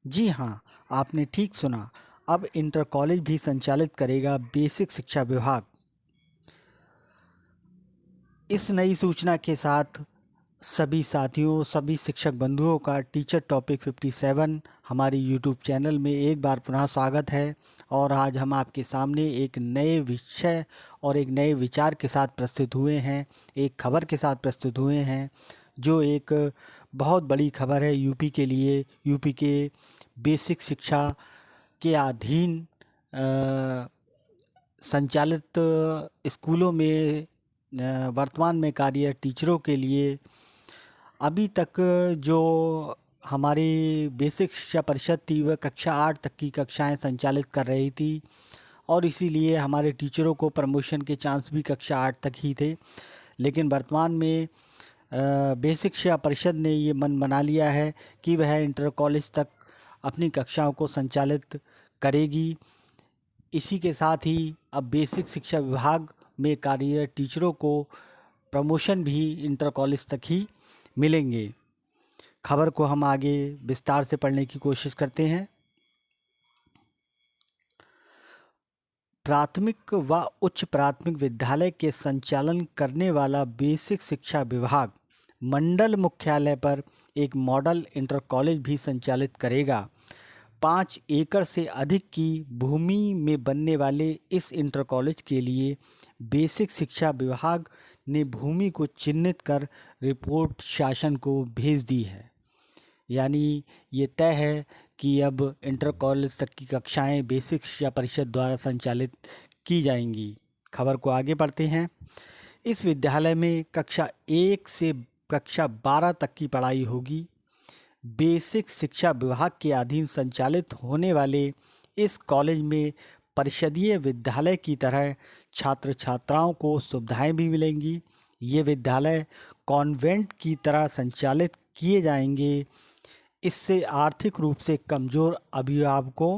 जी हाँ, आपने ठीक सुना। अब इंटर कॉलेज भी संचालित करेगा बेसिक शिक्षा विभाग। इस नई सूचना के साथ सभी साथियों, सभी शिक्षक बंधुओं का टीचर टॉपिक 57 हमारे यूट्यूब चैनल में एक बार पुनः स्वागत है। और आज हम आपके सामने एक नए विषय और एक नए विचार के साथ प्रस्तुत हुए हैं, एक खबर के साथ प्रस्तुत हुए हैं, जो एक बहुत बड़ी खबर है यूपी के लिए। यूपी के बेसिक शिक्षा के अधीन संचालित स्कूलों में वर्तमान में कार्यरत टीचरों के लिए अभी तक जो हमारी बेसिक शिक्षा परिषद थी वह कक्षा 8 तक की कक्षाएं संचालित कर रही थी, और इसीलिए हमारे टीचरों को प्रमोशन के चांस भी कक्षा 8 तक ही थे। लेकिन वर्तमान में बेसिक शिक्षा परिषद ने ये मन बना लिया है कि वह इंटर कॉलेज तक अपनी कक्षाओं को संचालित करेगी। इसी के साथ ही अब बेसिक शिक्षा विभाग में कार्यरत टीचरों को प्रमोशन भी इंटर कॉलेज तक ही मिलेंगे। खबर को हम आगे विस्तार से पढ़ने की कोशिश करते हैं। प्राथमिक व उच्च प्राथमिक विद्यालय के संचालन करने वाला बेसिक शिक्षा विभाग मंडल मुख्यालय पर एक मॉडल इंटर कॉलेज भी संचालित करेगा। 5 एकड़ से अधिक की भूमि में बनने वाले इस इंटर कॉलेज के लिए बेसिक शिक्षा विभाग ने भूमि को चिन्हित कर रिपोर्ट शासन को भेज दी है। यानी ये तय है कि अब इंटर कॉलेज तक की कक्षाएं बेसिक शिक्षा परिषद द्वारा संचालित की जाएंगी। खबर को आगे पढ़ते हैं। इस विद्यालय में कक्षा 1 से कक्षा 12 तक की पढ़ाई होगी। बेसिक शिक्षा विभाग के अधीन संचालित होने वाले इस कॉलेज में परिषदीय विद्यालय की तरह छात्र छात्राओं को सुविधाएं भी मिलेंगी। ये विद्यालय कॉन्वेंट की तरह संचालित किए जाएंगे। इससे आर्थिक रूप से कमज़ोर अभिभावकों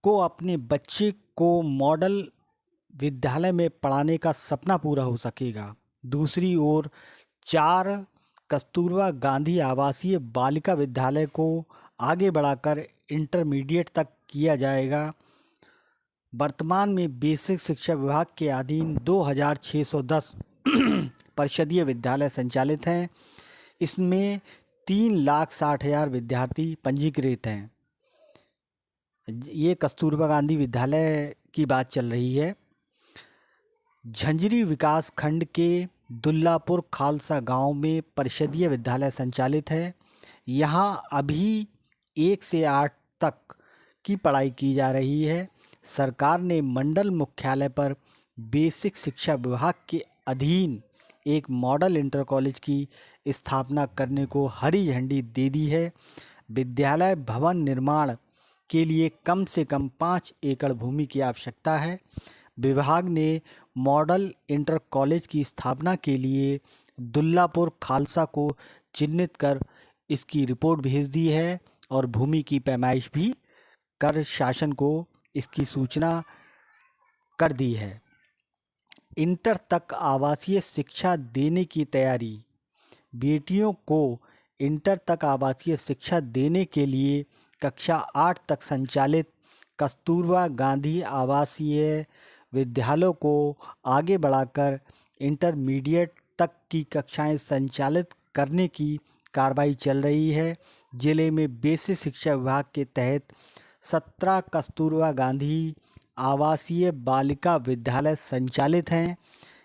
को अपने बच्चे को मॉडल विद्यालय में पढ़ाने का सपना पूरा हो सकेगा। दूसरी ओर 4 कस्तूरबा गांधी आवासीय बालिका विद्यालय को आगे बढ़ाकर इंटरमीडिएट तक किया जाएगा। वर्तमान में बेसिक शिक्षा विभाग के अधीन 2610 परिषदीय विद्यालय संचालित हैं। इसमें 3,60,000 विद्यार्थी पंजीकृत हैं। ये कस्तूरबा गांधी विद्यालय की बात चल रही है। झंझरी विकास खंड के दुल्लापुर खालसा गांव में परिषदीय विद्यालय संचालित है। यहाँ अभी 1 से 8 तक की पढ़ाई की जा रही है। सरकार ने मंडल मुख्यालय पर बेसिक शिक्षा विभाग के अधीन एक मॉडल इंटर कॉलेज की स्थापना करने को हरी झंडी दे दी है। विद्यालय भवन निर्माण के लिए कम से कम 5 एकड़ भूमि की आवश्यकता है। विभाग ने मॉडल इंटर कॉलेज की स्थापना के लिए दुल्लापुर खालसा को चिन्हित कर इसकी रिपोर्ट भेज दी है और भूमि की पैमाइश भी कर शासन को इसकी सूचना कर दी है। इंटर तक आवासीय शिक्षा देने की तैयारी। बेटियों को इंटर तक आवासीय शिक्षा देने के लिए कक्षा 8 तक संचालित कस्तूरबा गांधी आवासीय विद्यालयों को आगे बढ़ाकर इंटरमीडिएट तक की कक्षाएं संचालित करने की कार्रवाई चल रही है। जिले में बेसिक शिक्षा विभाग के तहत 17 कस्तूरबा गांधी आवासीय बालिका विद्यालय संचालित हैं।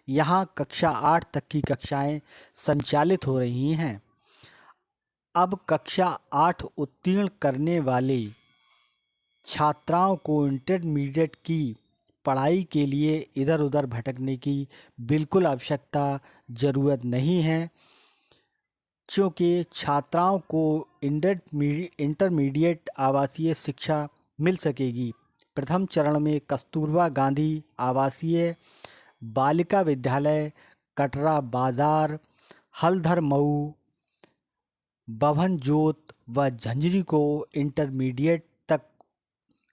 यहाँ कक्षा 8 तक की कक्षाएं संचालित हो रही हैं। अब कक्षा 8 उत्तीर्ण करने वाले छात्राओं को इंटरमीडिएट की पढ़ाई के लिए इधर उधर भटकने की बिल्कुल आवश्यकता ज़रूरत नहीं है, क्योंकि छात्राओं को इंटरमीडिएट आवासीय शिक्षा मिल सकेगी। प्रथम चरण में कस्तूरबा गांधी आवासीय बालिका विद्यालय कटरा बाजार, हल्दर मऊ, बभन जोत व झंझरी को इंटरमीडिएट तक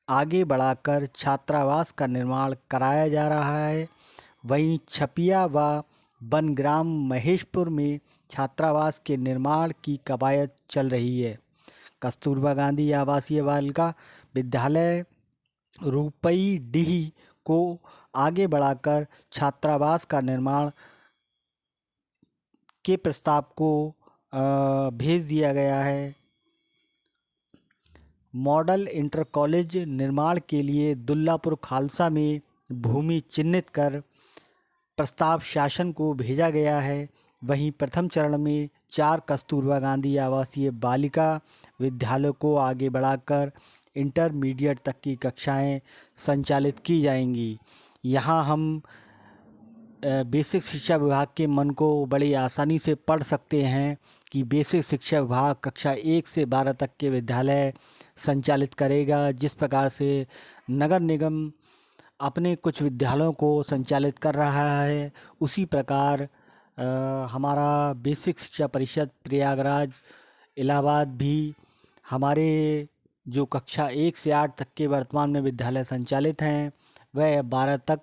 आगे बढ़ाकर छात्रावास का निर्माण कराया जा रहा है। वहीं छपिया व बनग्राम महेशपुर में छात्रावास के निर्माण की कवायद चल रही है। कस्तूरबा गांधी आवासीय बालिका विद्यालय रुपईडीह को आगे बढ़ाकर छात्रावास का निर्माण के प्रस्ताव को भेज दिया गया है। मॉडल इंटर कॉलेज निर्माण के लिए दुल्लापुर खालसा में भूमि चिन्हित कर प्रस्ताव शासन को भेजा गया है। वहीं प्रथम चरण में 4 कस्तूरबा गांधी आवासीय बालिका विद्यालयों को आगे बढ़ाकर इंटरमीडिएट तक की कक्षाएं संचालित की जाएंगी। यहाँ हम बेसिक शिक्षा विभाग के मन को बड़ी आसानी से पढ़ सकते हैं कि बेसिक शिक्षा विभाग कक्षा 1 से 12 तक के विद्यालय संचालित करेगा। जिस प्रकार से नगर निगम अपने कुछ विद्यालयों को संचालित कर रहा है, उसी प्रकार हमारा बेसिक शिक्षा परिषद प्रयागराज इलाहाबाद भी हमारे जो कक्षा 1 से 8 तक के वर्तमान में विद्यालय संचालित हैं वह 12 तक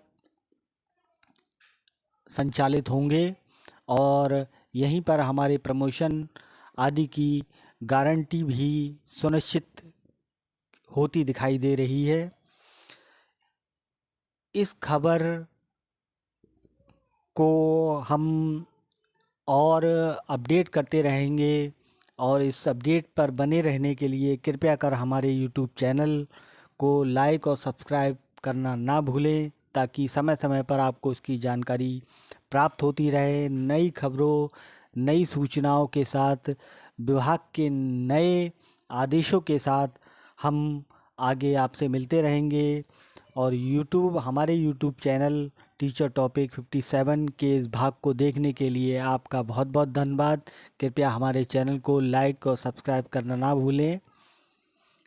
संचालित होंगे और यहीं पर हमारे प्रमोशन आदि की गारंटी भी सुनिश्चित होती दिखाई दे रही है। इस खबर को हम और अपडेट करते रहेंगे और इस अपडेट पर बने रहने के लिए कृपया कर हमारे YouTube चैनल को लाइक और सब्सक्राइब करना ना भूलें, ताकि समय समय पर आपको इसकी जानकारी प्राप्त होती रहे। नई खबरों, नई सूचनाओं के साथ, विभाग के नए आदेशों के साथ हम आगे आपसे मिलते रहेंगे। और हमारे यूट्यूब चैनल टीचर टॉपिक 57 के इस भाग को देखने के लिए आपका बहुत बहुत धन्यवाद। कृपया हमारे चैनल को लाइक और सब्सक्राइब करना ना भूलें।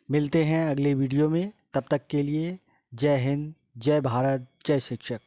मिलते हैं अगले वीडियो में, तब तक के लिए जय हिंद, जय भारत, जय शिक्षक।